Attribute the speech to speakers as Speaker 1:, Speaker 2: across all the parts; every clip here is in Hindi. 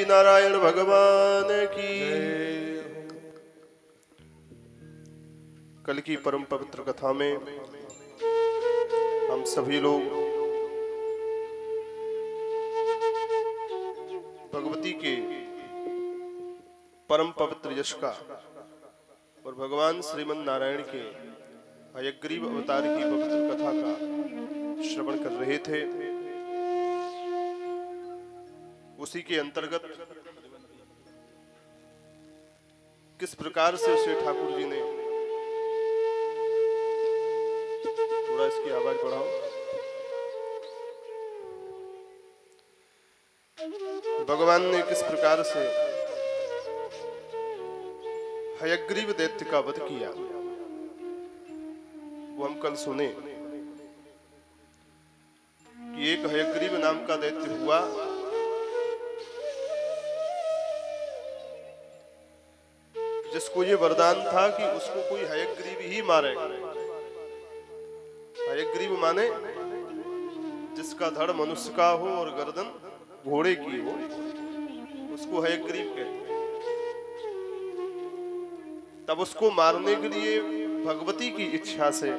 Speaker 1: नारायण भगवान की। कल की परम पवित्र कथा में हम सभी लोग भगवती के परम पवित्र यश का और भगवान श्रीमन नारायण के हयग्रीव अवतार की पवित्र कथा का श्रवण कर रहे थे। उसी के अंतर्गत किस प्रकार से श्री ठाकुर जी ने, थोड़ा इसकी आवाज बढ़ाओ, भगवान ने किस प्रकार से हयग्रीव दैत्य का वध किया वो हम कल सुने कि एक हयग्रीव नाम का दैत्य हुआ, जिसको ये वरदान था कि उसको कोई हयग्रीव ही मारेगा। हयग्रीव माने जिसका धड़ मनुष्य का हो और गर्दन घोड़े की हो, उसको हयग्रीव कहते हैं। तब उसको मारने के लिए भगवती की इच्छा से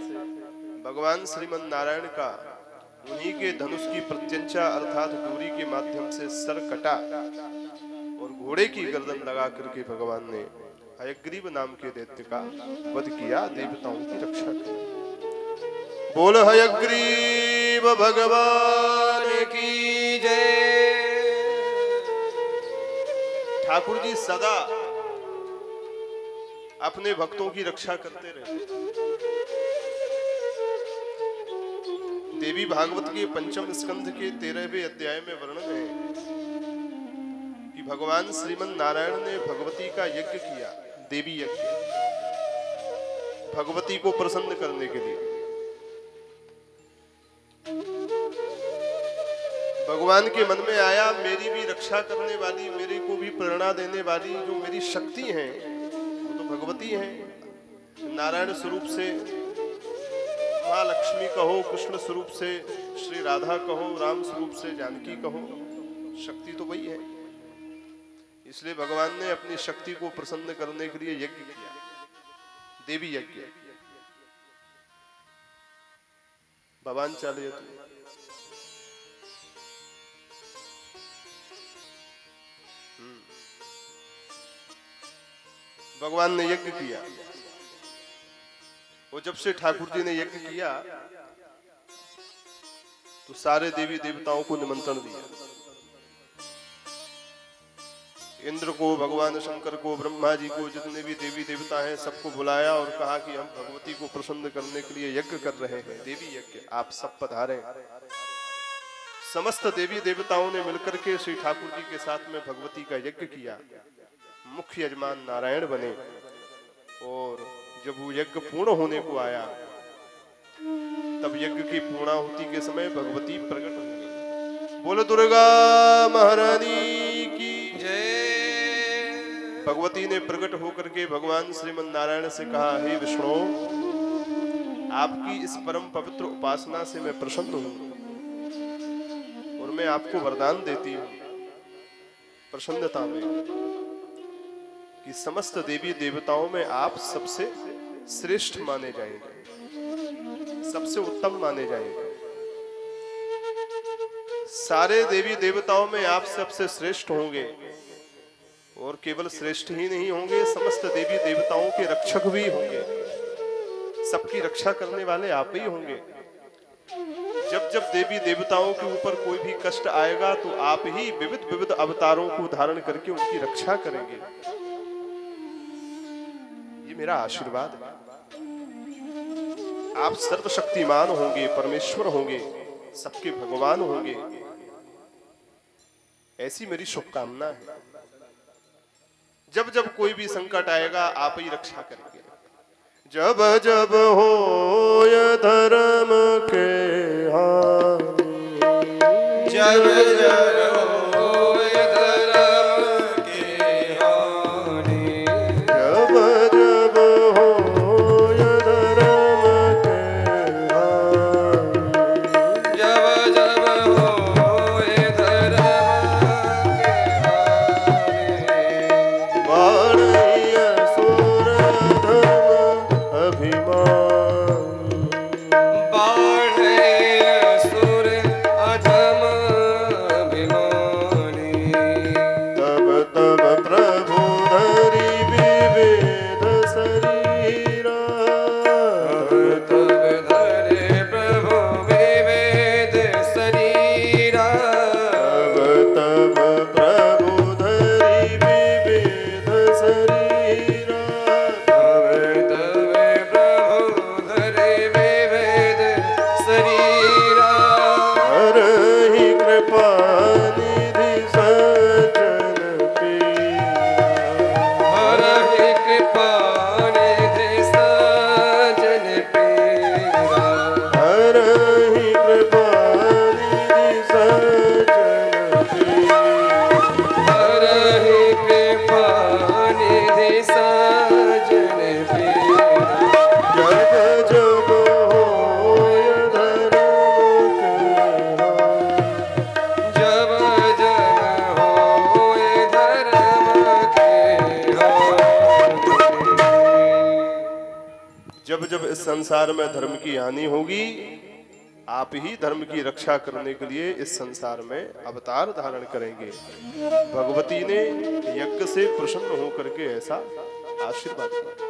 Speaker 1: भगवान श्रीमन नारायण का उन्हीं के धनुष की प्रत्यंचा अर्थात डोरी के माध्यम से सर कटा और घोड़े की गर्दन लगा करके भगवान ने हयग्रीव नाम के दैत्य का वध किया, देवताओं की रक्षा की। बोल हयग्रीव भगवान की जय। ठाकुर जी सदा अपने भक्तों की रक्षा करते रहते। देवी भागवत के पंचम स्कंध के 13वें अध्याय में वर्णन है कि भगवान श्रीमन नारायण ने भगवती का यज्ञ किया, देवी यज्ञ, भगवती को प्रसन्न करने के लिए। भगवान के मन में आया, मेरी भी रक्षा करने वाली, मेरे को भी प्रेरणा देने वाली जो मेरी शक्ति है वो तो भगवती है। नारायण स्वरूप से माँ लक्ष्मी कहो, कृष्ण स्वरूप से श्री राधा कहो, राम स्वरूप से जानकी कहो, शक्ति तो वही है। इसलिए भगवान ने अपनी शक्ति को प्रसन्न करने के लिए यज्ञ किया, देवी यज्ञ। भगवान चालिए तो भगवान ने यज्ञ किया। वो जब से ठाकुर जी ने यज्ञ किया तो सारे देवी देवताओं को निमंत्रण दिया। इंद्र को, भगवान शंकर को, ब्रह्मा जी को, जितने भी देवी देवता हैं सबको बुलाया और कहा कि हम भगवती को प्रसन्न करने के लिए यज्ञ कर रहे हैं, देवी यज्ञ, आप सब पधारें। समस्त देवी देवताओं ने मिलकर के श्री ठाकुर जी के साथ में भगवती का यज्ञ किया। मुख्य यजमान नारायण बने और जब वो यज्ञ पूर्ण होने को आया तब यज्ञ की पूर्णाहुति के समय भगवती प्रकट हो गई। बोलो दुर्गा महारानी की जय। भगवती ने प्रकट होकर के भगवान श्रीमन नारायण से कहा, हे विष्णु, आपकी इस परम पवित्र उपासना से मैं प्रसन्न हूं और मैं आपको वरदान देती हूं प्रसन्नता में कि समस्त देवी देवताओं में आप सबसे श्रेष्ठ माने जाएंगे, सबसे उत्तम माने जाएंगे। सारे देवी देवताओं में आप सबसे श्रेष्ठ होंगे और केवल श्रेष्ठ ही नहीं होंगे, समस्त देवी देवताओं के रक्षक भी होंगे, सबकी रक्षा करने वाले आप ही होंगे। जब जब देवी देवताओं के ऊपर कोई भी कष्ट आएगा तो आप ही विविध विविध अवतारों को धारण करके उनकी रक्षा करेंगे। ये मेरा आशीर्वाद है। आप सर्वशक्तिमान होंगे, परमेश्वर होंगे, सबके भगवान होंगे, ऐसी मेरी शुभकामना है। जब जब कोई भी संकट आएगा आप ही रक्षा करेंगे। जब जब हो धर्म के हानि, जब जब हो धर्म के हानि, जब जब हो धर्म के हानि, जब जब हो धर्म के जब इस संसार में धर्म की हानि होगी, आप ही धर्म की रक्षा करने के लिए इस संसार में अवतार धारण करेंगे। भगवती ने यज्ञ से प्रसन्न होकर के ऐसा आशीर्वाद दिया।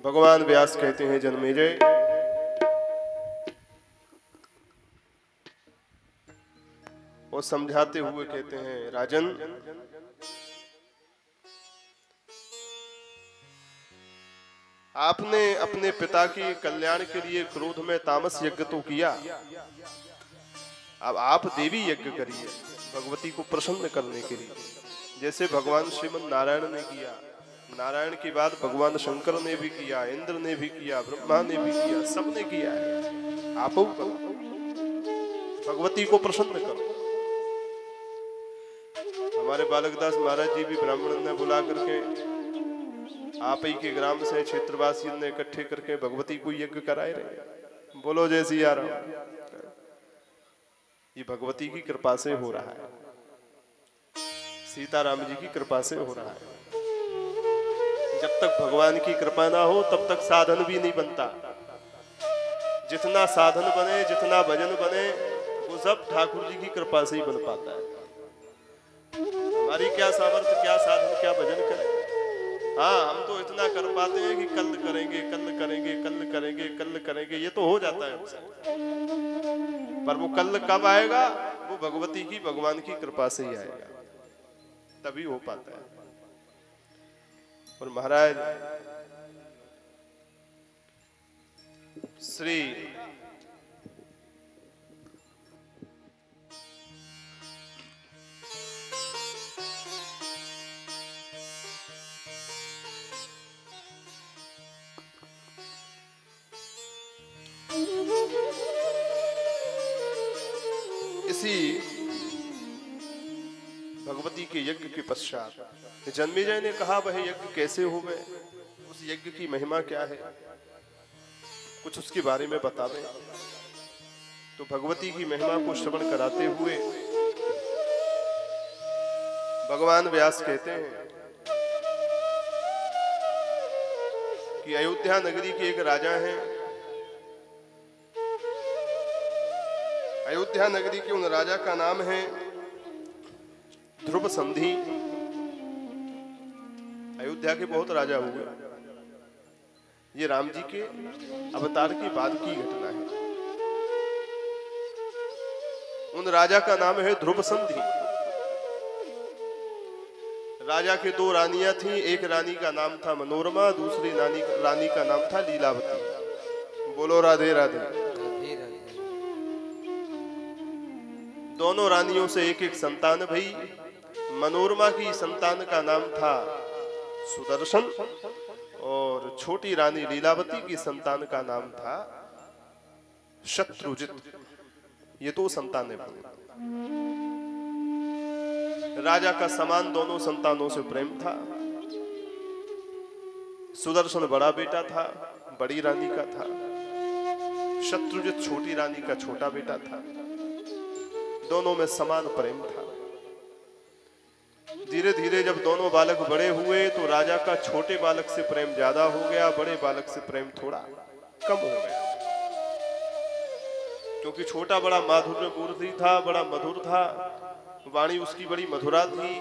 Speaker 1: भगवान व्यास कहते हैं जन्मेजय, और समझाते हुए कहते हैं राजन, आपने अपने पिता के कल्याण के लिए क्रोध में तामस यज्ञ तो किया, अब आप देवी यज्ञ करिए भगवती को प्रसन्न करने के लिए, जैसे भगवान श्रीमन नारायण ने किया। नारायण के बाद भगवान शंकर ने भी किया, इंद्र ने भी किया, ब्रह्मा ने भी किया, सबने किया है। आप करो, भगवती को प्रसन्न करो। हमारे बालकदास महाराज जी भी ब्राह्मण ने बुला करके, आप ही के ग्राम से क्षेत्रवासी ने इकट्ठे करके भगवती को यज्ञ कराए रहे। बोलो जय सिया राम। ये भगवती की कृपा से हो रहा है, सीताराम जी की कृपा से हो रहा है। जब तक भगवान की कृपा ना हो तब तक साधन भी नहीं बनता। जितना साधन बने, जितना भजन बने, वो सब ठाकुर जी की कृपा से ही बन पाता है। हमारी क्या सामर्थ्य, क्या साधन, क्या भजन करें। हाँ, हम तो इतना कर पाते हैं कि कल करेंगे, कल करेंगे, कल करेंगे, कल करेंगे, ये तो हो जाता है हमसे। पर वो कल कब आएगा? वो भगवती की, भगवान की कृपा से ही आएगा, तभी हो पाता है। और महाराज श्री इसी भगवती के यज्ञ के पश्चात जन्मेजय ने कहा, वह यज्ञ कैसे हो गए, उस यज्ञ की महिमा क्या है, कुछ उसके बारे में बता दें। तो भगवती की महिमा को श्रवण कराते हुए भगवान व्यास कहते हैं कि अयोध्या नगरी के एक राजा हैं। अयोध्या नगरी के उन राजा का नाम है ध्रुव संधि। अयोध्या के बहुत राजा हुए। ये राम जी के अवतार के बाद की घटना है। उन राजा का नाम है ध्रुव संधि। राजा के दो रानियां थीं, एक रानी का नाम था मनोरमा, दूसरी रानी का नाम था लीलावती। बोलो राधे राधे। दोनों रानियों से एक एक संतान भई। मनोरमा की संतान का नाम था सुदर्शन और छोटी रानी लीलावती की संतान का नाम था शत्रुजित। ये दो संतानें बनी। राजा का समान दोनों संतानों से प्रेम था। सुदर्शन बड़ा बेटा था, बड़ी रानी का था। शत्रुजित छोटी रानी का छोटा बेटा था। दोनों में समान प्रेम था। धीरे धीरे जब दोनों बालक बड़े हुए तो राजा का छोटे बालक से प्रेम ज्यादा हो गया, बड़े बालक से प्रेम थोड़ा कम हो गया। क्योंकि छोटा बड़ा माधुर्यपूर्ण था, बड़ा मधुर था, वाणी उसकी बड़ी मधुरा थी,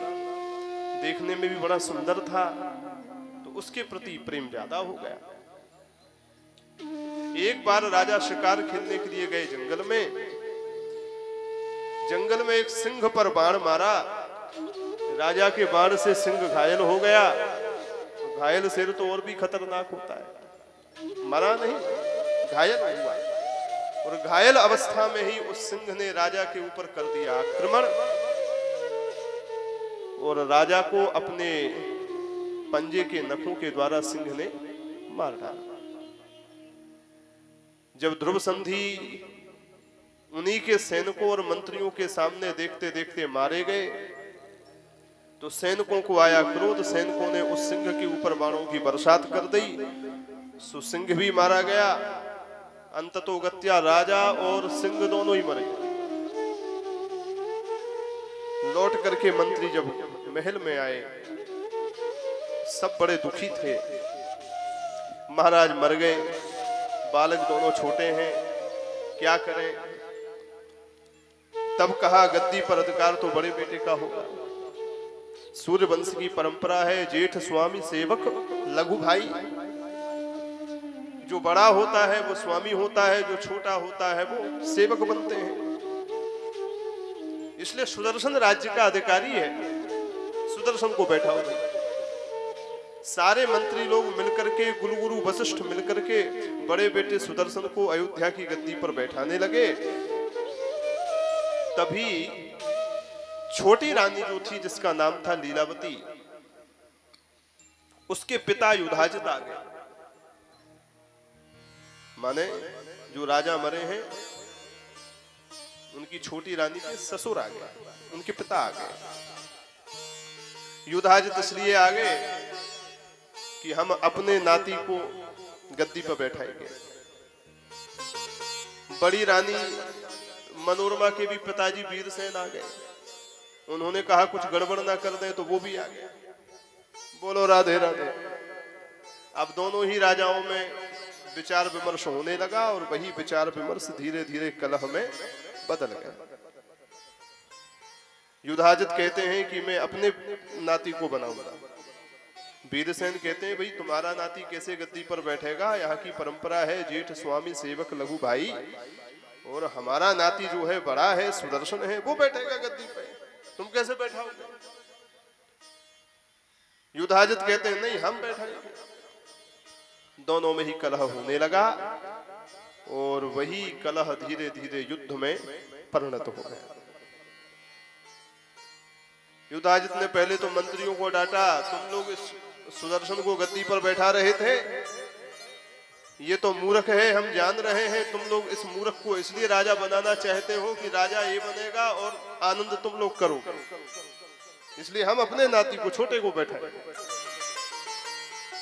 Speaker 1: देखने में भी बड़ा सुंदर था, तो उसके प्रति प्रेम ज्यादा हो गया। एक बार राजा शिकार खेलने के लिए गए जंगल में। जंगल में एक सिंह पर बाण मारा। राजा के बाण से सिंह घायल हो गया। घायल शेर तो और भी खतरनाक होता है। मरा नहीं, घायल हुआ। और घायल अवस्था में ही उस सिंह ने राजा के ऊपर कर दिया आक्रमण और राजा को अपने पंजे के नखों के द्वारा सिंह ने मार डाला। जब ध्रुव संधि उन्हीं के सैनिकों और मंत्रियों के सामने देखते देखते मारे गए तो सैनिकों को आया क्रोध। सैनिकों ने उस सिंह के ऊपर बाणों की बरसात कर दी। सो सिंह भी मारा गया। अंततोगत्या राजा और सिंह दोनों ही मर गए। लौट करके मंत्री जब महल में आए सब बड़े दुखी थे। महाराज मर गए, बालक दोनों छोटे हैं, क्या करें। तब कहा गद्दी पर अधिकार तो बड़े बेटे का होगा। सूर्य वंश की परंपरा है, जेठ स्वामी सेवक लघु भाई। जो बड़ा होता है वो स्वामी होता है, जो छोटा होता है वो सेवक बनते हैं। इसलिए सुदर्शन राज्य का अधिकारी है, सुदर्शन को बैठाओ। सारे मंत्री लोग मिलकर के, कुलगुरु वशिष्ठ मिलकर के बड़े बेटे सुदर्शन को अयोध्या की गद्दी पर बैठाने लगे। तभी छोटी रानी जो थी, जिसका नाम था लीलावती, उसके पिता युधाजित आ गए। माने जो राजा मरे हैं उनकी छोटी रानी के ससुर आ गए, उनके पिता आ गए। युधाजित इसलिए आ गए कि हम अपने नाती को गद्दी पर बैठाएंगे। बड़ी रानी मनोरमा के भी पिताजी वीरसेन आ गए। उन्होंने कहा कुछ गड़बड़ ना कर दें, तो वो भी आ गए। बोलो राधे राधे। अब दोनों ही राजाओं में विचार विमर्श होने लगा और वही विचार विमर्श धीरे धीरे कलह में बदल गया। युधाजित कहते हैं कि मैं अपने नाती को बनाऊंगा। वीरसेन कहते हैं भाई तुम्हारा नाती कैसे गद्दी पर बैठेगा, यहाँ की परंपरा है जेठ स्वामी सेवक लघु भाई, और हमारा नाती जो है बड़ा है, सुदर्शन है, वो बैठेगा गद्दी पे, तुम कैसे बैठाओगे। युधाजित कहते हैं नहीं, हम बैठाएंगे। दोनों में ही कलह होने लगा और वही कलह धीरे धीरे युद्ध में परिणत हो गया। युधाजित ने पहले तो मंत्रियों को डांटा, तुम लोग इस सुदर्शन को गद्दी पर बैठा रहे थे, ये तो मूर्ख है, हम जान रहे हैं। तुम लोग इस मूर्ख को इसलिए राजा बनाना चाहते हो कि राजा ये बनेगा और आनंद तुम लोग करोगे, इसलिए हम अपने नाती को, छोटे को बैठाए।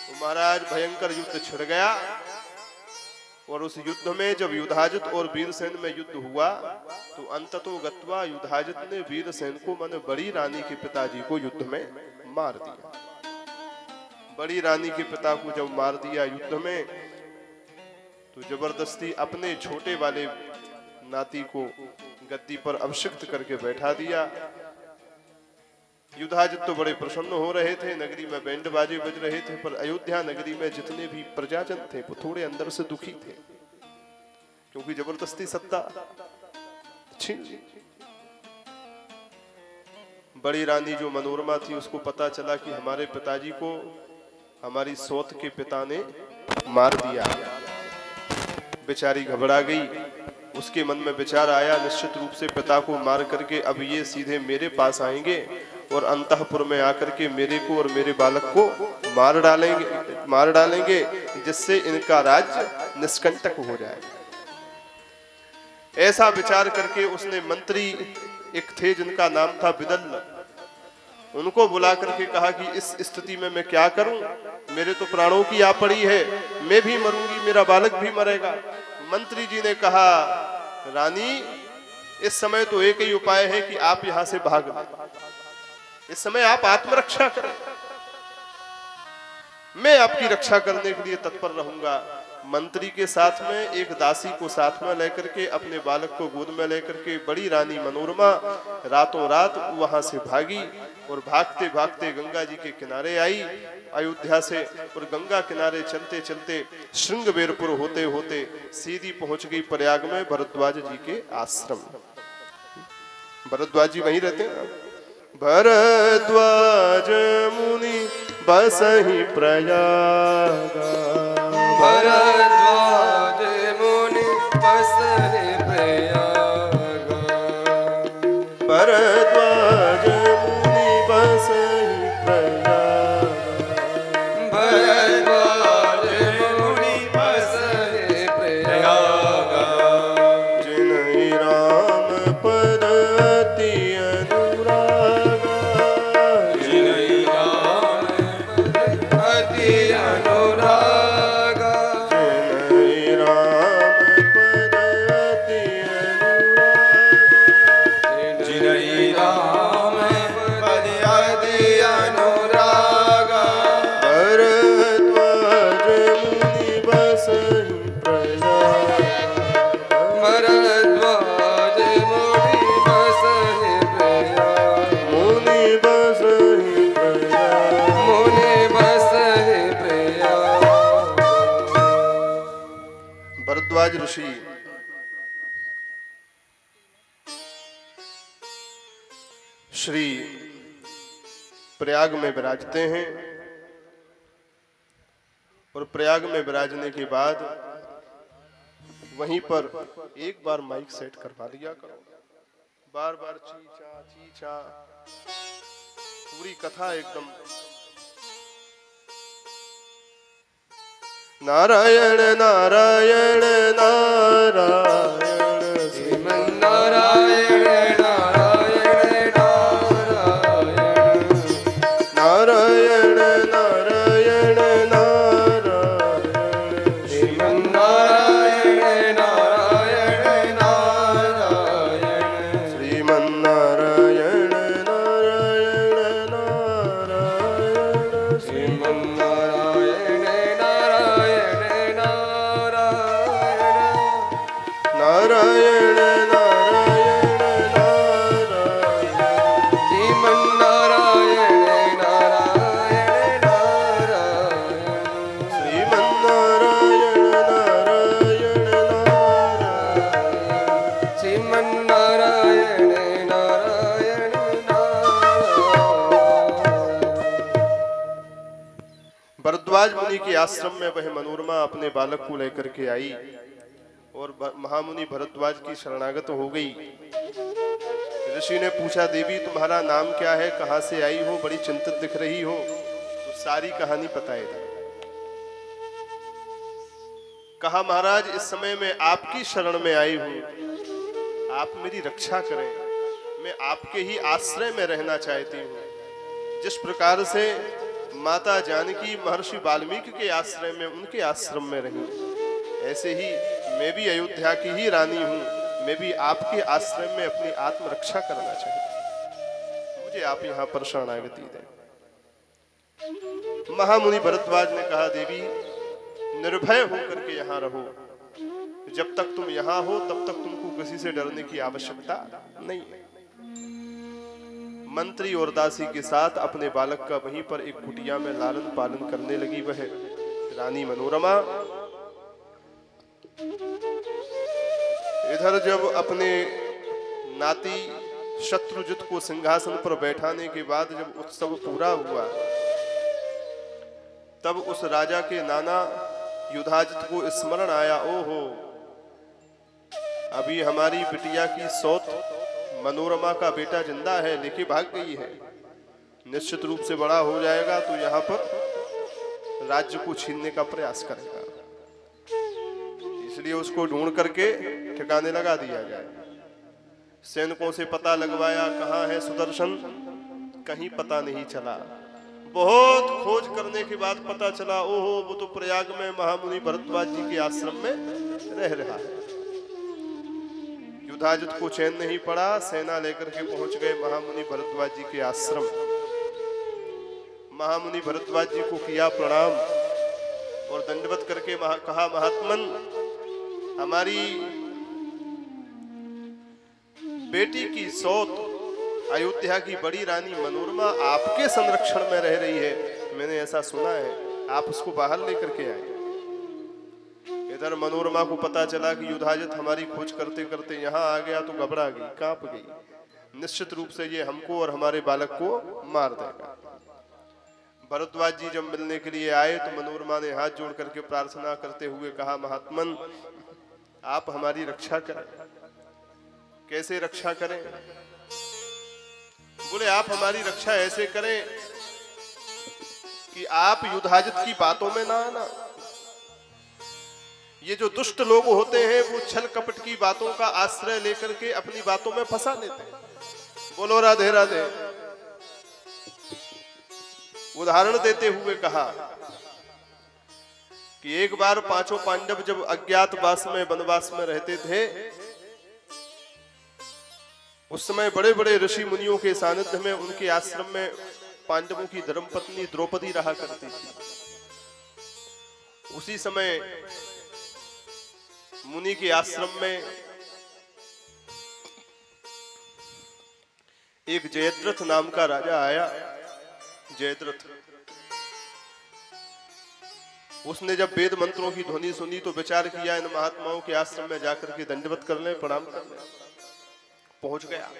Speaker 1: तो महाराज भयंकर युद्ध छिड़ गया और उस युद्ध में जब युधाजित और वीरसेन में युद्ध हुआ तो अंततो गत्वा युधाजित ने वीरसेन को, माने बड़ी रानी के पिताजी को, युद्ध में मार दिया। बड़ी रानी के पिता को जब मार दिया युद्ध में, तो जबरदस्ती अपने छोटे वाले नाती को गद्दी पर अभिषिक्त करके बैठा दिया। युधाजित तो बड़े प्रसन्न हो रहे थे, नगरी में बैंड बाजे बज रहे थे, पर अयोध्या नगरी में जितने भी प्रजाजन थे वो थोड़े अंदर से दुखी थे, क्योंकि जबरदस्ती सत्ता छीन ली। बड़ी रानी जो मनोरमा थी, उसको पता चला कि हमारे पिताजी को हमारी सौत के पिता ने मार दिया। बेचारी घबरा गई, उसके मन में विचार आया निश्चित रूप से पिता को मार करके अब ये सीधे मेरे पास आएंगे और अंतःपुर में आकर के मेरे को और मेरे बालक को मार डालेंगे, जिससे इनका राज्य निष्कंटक हो जाए। ऐसा विचार करके उसने मंत्री एक थे जिनका नाम था विदल, उनको बुला करके कहा कि इस स्थिति में मैं क्या करूं, मेरे तो प्राणों की आ पड़ी है, मैं भी मरूंगी, मेरा बालक भी मरेगा। मंत्री जी ने कहा रानी इस समय तो एक ही उपाय है कि आप यहां से भाग जाएं, इस समय आप आत्मरक्षा करें, मैं आपकी रक्षा करने के लिए तत्पर रहूंगा। मंत्री के साथ में एक दासी को साथ में लेकर के, अपने बालक को गोद में लेकर के बड़ी रानी मनोरमा रातों रात वहां से भागी और भागते भागते गंगा जी के किनारे आई अयोध्या से, और गंगा किनारे चलते चलते श्रृंगबेरपुर होते होते सीधी पहुंच गई प्रयाग में भरद्वाज जी के आश्रम। भरद्वाज जी वहीं रहते हैं। भरद्वाज मुनि बसहि प्रयाग,
Speaker 2: भरद्वाज मुनि बसहि प्रयाग,
Speaker 1: भरद्वाज मुनि बसहि प्रयाग,
Speaker 2: भरद्वाज मुनि बसहि प्रयाग,
Speaker 1: जिनहि राम परति अनुराग,
Speaker 2: जिनहि राम परति अनुराग,
Speaker 1: जिनहि राम परति श्री प्रयाग में विराजते हैं और प्रयाग में विराजने के बाद वहीं पर एक बार माइक सेट करवा दिया करो, बार बार चीचा पूरी कथा एकदम नारायण नारायण नारायण
Speaker 2: श्रीमन नारायण नारायण नारायण
Speaker 1: नारायण नारायण नारायण
Speaker 2: श्रीमन नारायण नारायण नारायण
Speaker 1: श्रीमन नारायण नारायण नारायण
Speaker 2: श्रीमन नारायण नारायण
Speaker 1: नारायण नारायण नारायण
Speaker 2: श्रीमन नारायण नारायण नारायण
Speaker 1: श्रीमन नारायण नारायण नारायण
Speaker 2: श्रीमन नारायण नारायण
Speaker 1: भरद्वाज मुनि के आश्रम में वह मनोरमा अपने बालक को लेकर के आई और महामुनि भरद्वाज की शरणागत हो गई। ऋषि ने पूछा, देवी तुम्हारा नाम क्या है, कहां से आई हो, बड़ी चिंतित दिख रही हो, तो सारी कहानी बताए था। कहा, महाराज इस समय मैं आपकी शरण में आई हूं, आप मेरी रक्षा करें, मैं आपके ही आश्रय में रहना चाहती हूं। जिस प्रकार से माता जानकी महर्षि वाल्मीकि के आश्रय में उनके आश्रम में रही, ऐसे ही मैं भी अयोध्या की ही रानी हूं, मैं भी आपके आश्रय में अपनी आत्मरक्षा करना चाहती हूं, मुझे आप यहाँ पर शरणागति दें। महामुनि भरद्वाज ने कहा, देवी निर्भय होकर के यहाँ रहो, जब तक तुम यहाँ हो तब तक तुमको किसी से डरने की आवश्यकता नहीं है। मंत्री और दासी के साथ अपने बालक का वहीं पर एक कुटिया में लालन पालन करने लगी वह रानी मनोरमा। इधर जब अपने नाती शत्रुजित को सिंहासन पर बैठाने के बाद जब उत्सव पूरा हुआ, तब उस राजा के नाना युधाजित को स्मरण आया, ओहो अभी हमारी बिटिया की सौत मनोरमा का बेटा जिंदा है, लेके भाग गई है, निश्चित रूप से बड़ा हो जाएगा तो यहाँ पर राज्य को छीनने का प्रयास करेगा, इसलिए उसको ढूंढ करके ठिकाने लगा दिया जाए। सैनिकों से पता लगवाया, कहाँ है सुदर्शन, कहीं पता नहीं चला। बहुत खोज करने के बाद पता चला, ओहो वो तो प्रयाग में महामुनि भरद्वाज जी के आश्रम में रह रहा है। युधाजित को चैन नहीं पड़ा, सेना लेकर के पहुंच गए महामुनि भरद्वाज जी के आश्रम। महामुनि भरद्वाज जी को किया प्रणाम और दंडवत करके कहा, महात्मन हमारी बेटी की सौत अयोध्या की बड़ी रानी मनोरमा आपके संरक्षण में रह रही है, मैंने ऐसा सुना है, आप उसको बाहर लेकर के आए। इधर मनोरमा को पता चला कि युधाजित हमारी खोज करते करते यहाँ आ गया तो घबरा गई, कांप गई, निश्चित रूप से ये हमको और हमारे बालक को मार देगा। भरद्वाज जी जब मिलने के लिए आए तो मनोरमा ने हाथ जोड़ करके प्रार्थना करते हुए कहा, महात्मन आप हमारी रक्षा करें। कैसे रक्षा करें? बोले आप हमारी रक्षा ऐसे करें कि आप युधाजित की बातों में ना आना। ये जो दुष्ट लोग होते हैं वो छल कपट की बातों का आश्रय लेकर के अपनी बातों में फंसा लेते हैं। बोलो राधे राधे। उदाहरण देते हुए कहा कि एक बार पांचों पांडव जब अज्ञातवास में वनवास में रहते थे, उस समय बड़े बड़े ऋषि मुनियों के सानिध्य में उनके आश्रम में पांडवों की धर्मपत्नी द्रौपदी रहा करती थी। उसी समय मुनि के आश्रम में एक जयद्रथ नाम का राजा आया। जयद्रथ, उसने जब वेद मंत्रों की ध्वनि सुनी तो विचार किया, इन महात्माओं के आश्रम में जाकर के दंडवत कर लें, प्रणाम कर लें। पहुंच गया।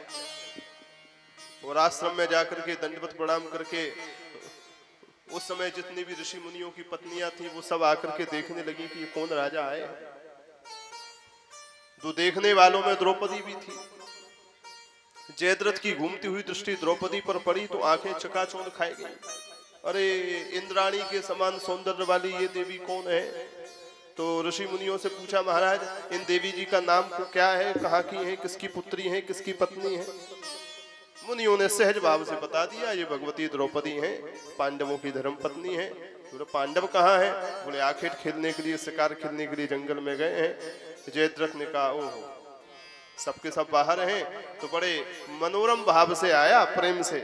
Speaker 1: और आश्रम में जाकर के दंडवत प्रणाम करके उस समय जितनी भी ऋषि मुनियों की पत्नियां थी वो सब आकर के देखने लगी कि ये कौन राजा आए। तो देखने वालों में द्रौपदी भी थी। जयद्रथ की घूमती हुई दृष्टि द्रौपदी पर पड़ी तो आंखें चकाचौंध खाई गई। अरे इंद्राणी के समान सौंदर्य वाली ये देवी कौन है? तो ऋषि मुनियों से पूछा, महाराज इन देवी जी का नाम क्या है, कहाँ की है, किसकी पुत्री है, किसकी पत्नी है? मुनियों ने सहज भाव से बता दिया, ये भगवती द्रौपदी हैं, पांडवों की धर्म पत्नी है। बोले पांडव कहाँ है? बोले आखेट खेलने के लिए, शिकार खेलने के लिए जंगल में गए हैं। जयद्रथ ने कहा ओहो सबके सब बाहर हैं। तो बड़े मनोरम भाव से आया, प्रेम से